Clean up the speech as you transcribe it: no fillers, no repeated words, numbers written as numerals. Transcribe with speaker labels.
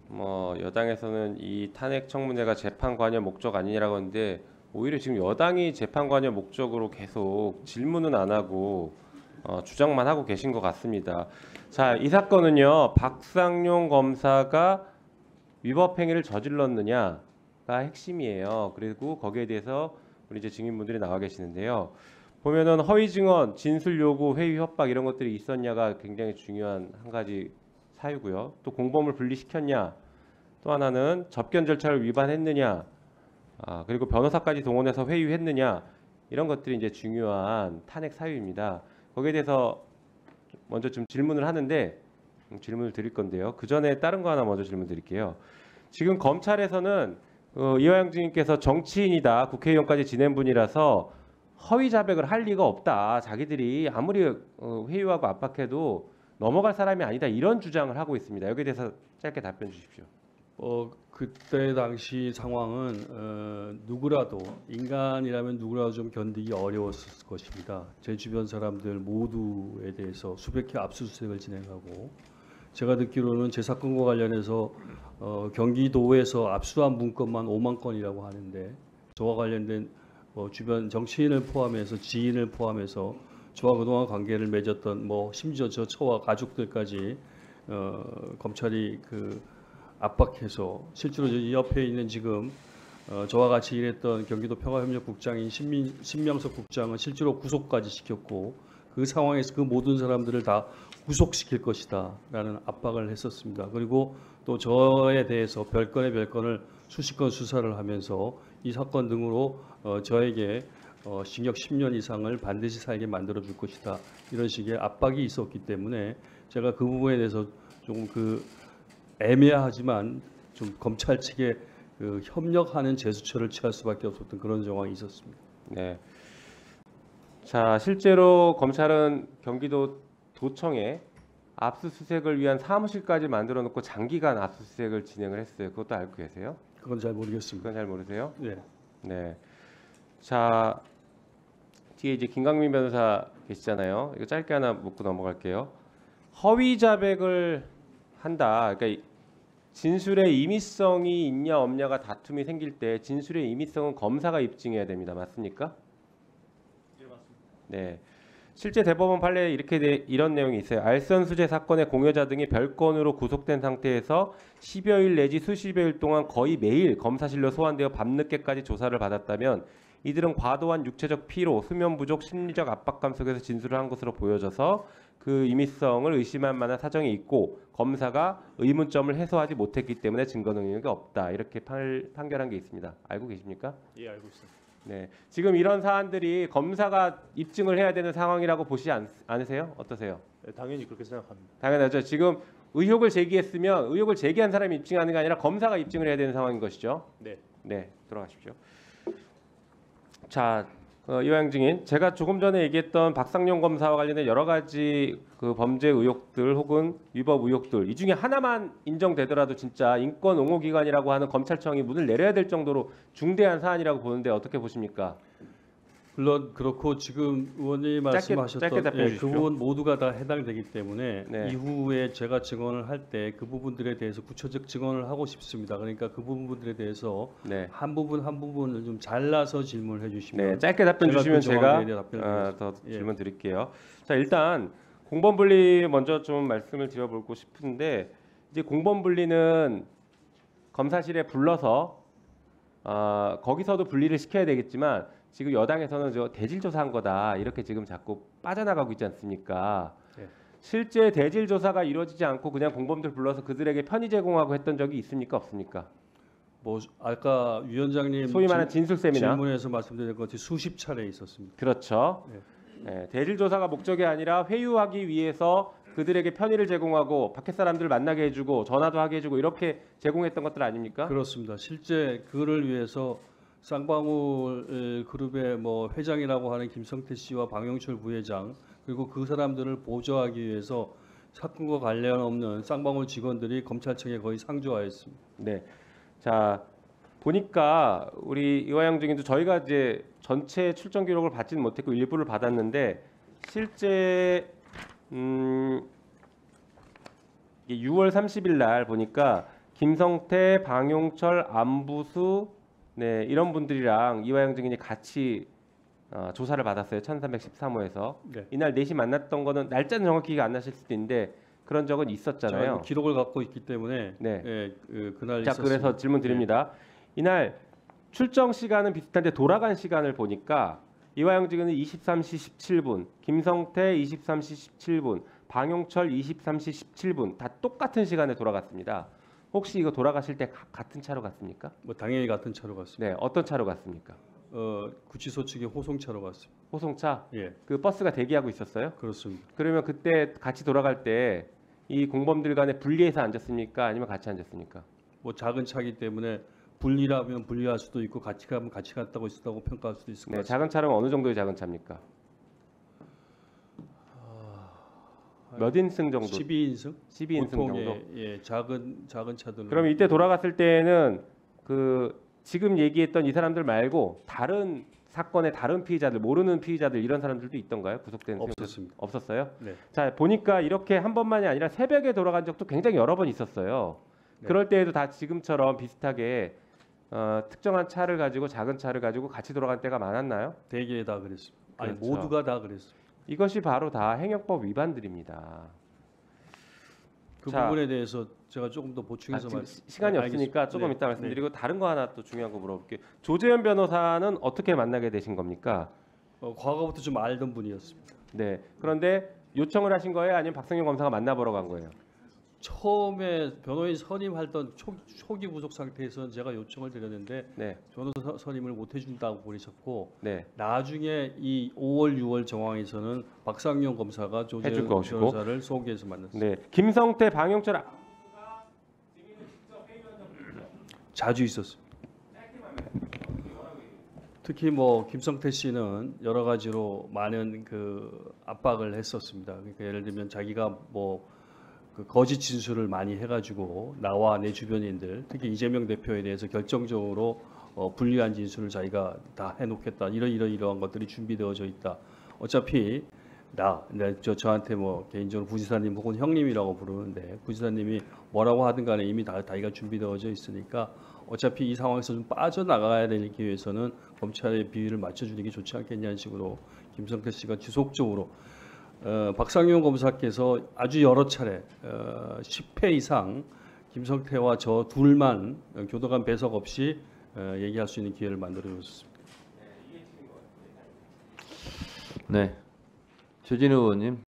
Speaker 1: 뭐 여당에서는 이 탄핵 청문회가 재판 관여 목적 아니냐라고 하는데 오히려 지금 여당이 재판 관여 목적으로 계속 질문은 안 하고 주장만 하고 계신 것 같습니다. 자, 이 사건은요. 박상용 검사가 위법 행위를 저질렀느냐가 핵심이에요. 그리고 거기에 대해서 우리 이제 증인분들이 나와 계시는데요. 보면은 허위 증언, 진술 요구, 회유 협박 이런 것들이 있었냐가 굉장히 중요한 한 가지 사유고요. 또 공범을 분리시켰냐, 또 하나는 접견 절차를 위반했느냐, 그리고 변호사까지 동원해서 회유했느냐 이런 것들이 이제 중요한 탄핵 사유입니다. 거기에 대해서 먼저 좀 질문을 하는데 질문을 드릴 건데요. 그 전에 다른 거 하나 먼저 질문 드릴게요. 지금 검찰에서는 이화영 증인께서 정치인이다, 국회의원까지 지낸 분이라서 허위 자백을 할 리가 없다. 자기들이 아무리 회유하고 압박해도 넘어갈 사람이 아니다. 이런 주장을 하고 있습니다. 여기에 대해서 짧게 답변 주십시오.
Speaker 2: 그때 당시 상황은 누구라도 인간이라면 누구라도 좀 견디기 어려웠을 것입니다. 제 주변 사람들 모두에 대해서 수백 회 압수수색을 진행하고 제가 듣기로는 제 사건과 관련해서 경기도에서 압수한 문건만 5만 건이라고 하는데 저와 관련된 주변 정치인을 포함해서 지인을 포함해서 저와 그동안 관계를 맺었던 심지어 저 처와 가족들까지 검찰이 압박해서 실제로 이 옆에 있는 지금 저와 같이 일했던 경기도 평화협력국장인 신명석 국장은 실제로 구속까지 시켰고 그 상황에서 그 모든 사람들을 다 구속시킬 것이다라는 압박을 했었습니다. 그리고 또 저에 대해서 별건의 별건을 수십 건 수사를 하면서 이 사건 등으로 저에게 징역 10년 이상을 반드시 살게 만들어 줄 것이다 이런 식의 압박이 있었기 때문에 제가 그 부분에 대해서 좀 애매하지만 좀 검찰 측에 협력하는 제스처를 취할 수밖에 없었던 그런 상황이 있었습니다.
Speaker 1: 네. 자, 실제로 검찰은 경기도 도청에 압수수색을 위한 사무실까지 만들어 놓고 장기간 압수수색을 진행을 했어요. 그것도 알고 계세요?
Speaker 2: 그건 잘 모르겠습니다.
Speaker 1: 그건 잘 모르세요?
Speaker 2: 네.
Speaker 1: 네. 자, 뒤에 이제 김강민 변호사 계시잖아요. 이거 짧게 하나 묻고 넘어갈게요. 허위 자백을 한다. 그러니까 진술의 임의성이 있냐 없냐가 다툼이 생길 때 진술의 임의성은 검사가 입증해야 됩니다. 맞습니까?
Speaker 2: 네, 맞습니다.
Speaker 1: 네. 실제 대법원 판례에 이런 내용이 있어요. 알선수재 사건의 공여자 등이 별건으로 구속된 상태에서 10여일 내지 수십여일 동안 거의 매일 검사실로 소환되어 밤늦게까지 조사를 받았다면 이들은 과도한 육체적 피로, 수면 부족, 심리적 압박감 속에서 진술을 한 것으로 보여져서 그 임의성을 의심할 만한 사정이 있고 검사가 의문점을 해소하지 못했기 때문에 증거 능력이 없다. 이렇게 판결한 게 있습니다. 알고 계십니까?
Speaker 2: 예, 알고 있습니다.
Speaker 1: 네, 지금 이런 사안들이 검사가 입증을 해야 되는 상황이라고 보시지 않으세요? 어떠세요?
Speaker 2: 네, 당연히 그렇게 생각합니다.
Speaker 1: 당연하죠. 지금 의혹을 제기했으면 의혹을 제기한 사람이 입증하는 게 아니라 검사가 입증을 해야 되는 상황인 것이죠.
Speaker 2: 네.
Speaker 1: 네, 들어가십시오. 자, 이화영 증인, 제가 조금 전에 얘기했던 박상용 검사와 관련된 여러 가지 그 범죄 의혹들 혹은 위법 의혹들 이 중에 하나만 인정되더라도 진짜 인권 옹호 기관이라고 하는 검찰청이 문을 내려야 될 정도로 중대한 사안이라고 보는데 어떻게 보십니까?
Speaker 2: 물론 그렇고 지금 의원님이
Speaker 1: 짧게
Speaker 2: 말씀하셨던
Speaker 1: 답변해
Speaker 2: 그
Speaker 1: 주십시오.
Speaker 2: 부분 모두가 다 해당되기 때문에
Speaker 1: 네.
Speaker 2: 이후에 제가 증언을 할 때 그 부분들에 대해서 구체적 증언을 하고 싶습니다. 그러니까 그 부분들에 대해서
Speaker 1: 네.
Speaker 2: 한 부분을 좀 잘라서 질문을 해주시면
Speaker 1: 네, 짧게 답변
Speaker 2: 제가
Speaker 1: 주시면
Speaker 2: 그 정황에 대해
Speaker 1: 제가
Speaker 2: 답변을
Speaker 1: 더
Speaker 2: 예.
Speaker 1: 질문 드릴게요. 자, 일단 공범 분리 먼저 좀 말씀을 드려보고 싶은데 이제 공범 분리는 검사실에 불러서 거기서도 분리를 시켜야 되겠지만 지금 여당에서는 저 대질 조사한 거다 이렇게 지금 자꾸 빠져나가고 있지 않습니까?
Speaker 2: 네.
Speaker 1: 실제 대질 조사가 이루어지지 않고 그냥 공범들 불러서 그들에게 편의 제공하고 했던 적이 있습니까? 없습니까?
Speaker 2: 아까 위원장님
Speaker 1: 소위 말하는 진술 세미나.
Speaker 2: 질문에서 말씀드린 것 같이 수십 차례 있었습니다.
Speaker 1: 그렇죠. 네, 대질 조사가 목적이 아니라 회유하기 위해서 그들에게 편의를 제공하고 밖에 사람들 만나게 해주고 전화도 하게 해주고 이렇게 제공했던 것들 아닙니까?
Speaker 2: 그렇습니다. 실제 그를 위해서 쌍방울 그룹의 회장이라고 하는 김성태 씨와 방영철 부회장 그리고 그 사람들을 보조하기 위해서 사건과 관련 없는 쌍방울 직원들이 검찰청에 거의 상주하였습니다.
Speaker 1: 네. 자, 보니까 우리 이화영 증인도 저희가 이제 전체 출정 기록을 받지는 못했고 일부를 받았는데 실제 이게 6월 30일 날 보니까 김성태, 방용철, 안부수 네, 이런 분들이랑 이화영 증인이 같이 조사를 받았어요. 1313호에서.
Speaker 2: 네.
Speaker 1: 이날 4시 만났던 거는 날짜는 정확히 기억 안 나실 수도 있는데 그런 적은
Speaker 2: 제가
Speaker 1: 있었잖아요.
Speaker 2: 기록을 갖고 있기 때문에
Speaker 1: 네.
Speaker 2: 그날
Speaker 1: 자,
Speaker 2: 있었습니다.
Speaker 1: 그래서 질문 드립니다. 이날 출정 시간은 비슷한데 돌아간 시간을 보니까 이화영 증인은 23시 17분, 김성태 23시 17분, 방용철 23시 17분 다 똑같은 시간에 돌아갔습니다. 혹시 이거 돌아가실 때 같은 차로 갔습니까?
Speaker 2: 뭐 당연히 같은 차로 갔습니다.
Speaker 1: 네, 어떤 차로 갔습니까?
Speaker 2: 구치소 측의 호송차로 갔습니다.
Speaker 1: 호송차?
Speaker 2: 예,
Speaker 1: 그 버스가 대기하고 있었어요?
Speaker 2: 그렇습니다.
Speaker 1: 그러면 그때 같이 돌아갈 때 이 공범들 간에 분리해서 앉았습니까? 아니면 같이 앉았습니까?
Speaker 2: 뭐 작은 차기 때문에 분리라면 분리할 수도 있고 같이 가면 같이 갔다고 있었다고 평가할 수도 있을 것
Speaker 1: 네,
Speaker 2: 같습니다.
Speaker 1: 작은 차는 어느 정도의 작은 차입니까? 몇 인승 정도?
Speaker 2: 12인승?
Speaker 1: 12인승 정도?
Speaker 2: 예, 작은 차들은.
Speaker 1: 그럼 이때 돌아갔을 때는 그 지금 얘기했던 이 사람들 말고 다른 사건의 다른 피의자들, 모르는 피의자들 이런 사람들도 있던가요? 구속된
Speaker 2: 없었습니다.
Speaker 1: 없었어요?
Speaker 2: 네.
Speaker 1: 자, 보니까 이렇게 한 번만이 아니라 새벽에 돌아간 적도 굉장히 여러 번 있었어요.
Speaker 2: 네.
Speaker 1: 그럴 때에도 다 지금처럼 비슷하게 특정한 차를 가지고 작은 차를 가지고 같이 돌아간 때가 많았나요?
Speaker 2: 대개 다 그랬습니다. 아니
Speaker 1: 그렇죠.
Speaker 2: 모두가 다 그랬습니다.
Speaker 1: 이것이 바로 다 행역법 위반들입니다.
Speaker 2: 그
Speaker 1: 자,
Speaker 2: 부분에 대해서 제가 조금 더 보충해서
Speaker 1: 지금
Speaker 2: 말씀.
Speaker 1: 시간이
Speaker 2: 알겠습니다.
Speaker 1: 없으니까 조금
Speaker 2: 네,
Speaker 1: 이따 말씀드리고 다른 거 하나 또 중요한 거 물어볼게요. 조재현 변호사는 어떻게 만나게 되신 겁니까?
Speaker 2: 과거부터 좀 알던 분이었습니다.
Speaker 1: 네. 그런데 요청을 하신 거예요? 아니면 박성현 검사가 만나보러 간 거예요?
Speaker 2: 처음에 변호인 선임하던 초기 구속 상태에서는 제가 요청을 드렸는데
Speaker 1: 네.
Speaker 2: 변호사 선임을 못 해준다고 그러셨고
Speaker 1: 네.
Speaker 2: 나중에 이 5월 6월 정황에서는 박상용 검사가
Speaker 1: 해줄
Speaker 2: 조재현
Speaker 1: 것이고.
Speaker 2: 변호사를 소개해서 만났습니다.
Speaker 1: 네. 김성태, 방용철
Speaker 2: 자주 있었습니다. 특히 뭐 김성태 씨는 여러 가지로 많은 그 압박을 했었습니다. 그러니까 예를 들면 자기가 뭐 그 거짓 진술을 많이 해가지고 나와 내 주변인들, 특히 이재명 대표에 대해서 결정적으로 불리한 진술을 자기가 다 해놓겠다. 이러한 것들이 준비되어져 있다. 어차피 저한테 뭐 개인적으로 부지사님 혹은 형님이라고 부르는데 부지사님이 뭐라고 하든 간에 이미 다이가 준비되어져 있으니까 어차피 이 상황에서 좀 빠져나가야 되기 위해서는 검찰의 비위를 맞춰주는 게 좋지 않겠냐는 식으로 김성태 씨가 지속적으로 박상용 검사께서 아주 여러 차례 10회 이상 김성태와 저 둘만 교도관 배석 없이 얘기할 수 있는 기회를 만들어 줬습니다.
Speaker 3: 네, 최진우 의원님.